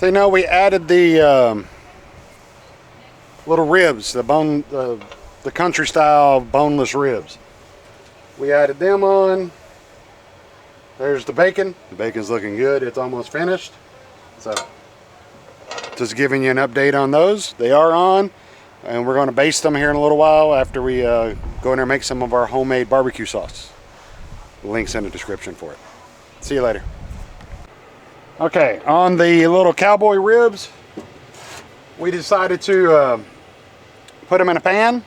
So now we added the little ribs, the country style boneless ribs. We added them on. There's the bacon. The bacon's looking good. It's almost finished. So just giving you an update on those. They are on, and we're going to baste them here in a little while after we go in there and make some of our homemade barbecue sauce. The link's in the description for it. See you later. Okay, on the little cowboy ribs, we decided to put them in a pan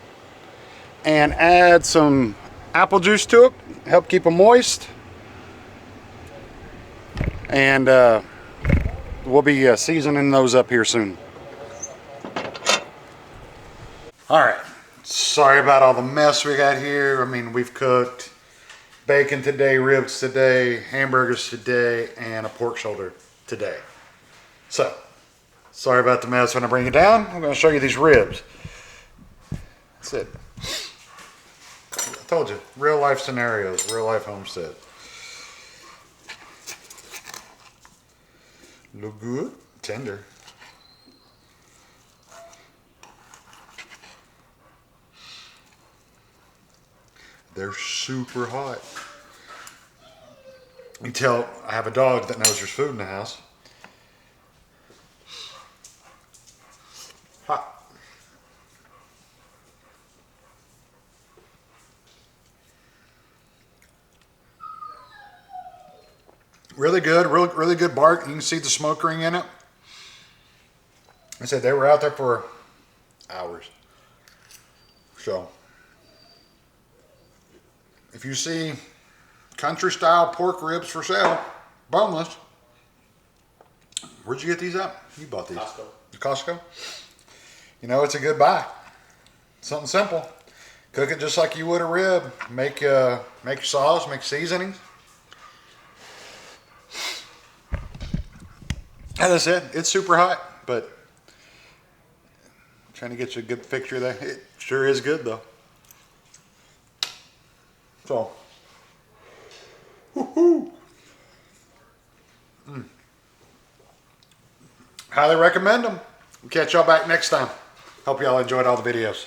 and add some apple juice to it, help keep them moist. And we'll be seasoning those up here soon. All right, sorry about all the mess we got here. I mean, we've cooked bacon today, ribs today, hamburgers today, and a pork shoulder today. So, sorry about the mess. When I bring it down, I'm going to show you these ribs. That's it. I told you, real life scenarios, real life homestead. Look good, tender. They're super hot. You can tell I have a dog that knows there's food in the house. Hot. Really good, really good bark. You can see the smoke ring in it. I said they were out there for hours. So, if you see country style pork ribs for sale, boneless, where'd you get these at? You bought these? Costco. Costco? You know, it's a good buy. Something simple. Cook it just like you would a rib. Make your sauce, make seasonings. As I said, it's super hot, but I'm trying to get you a good picture there. It sure is good though. So, woohoo! Highly recommend them. We'll catch y'all back next time. Hope y'all enjoyed all the videos.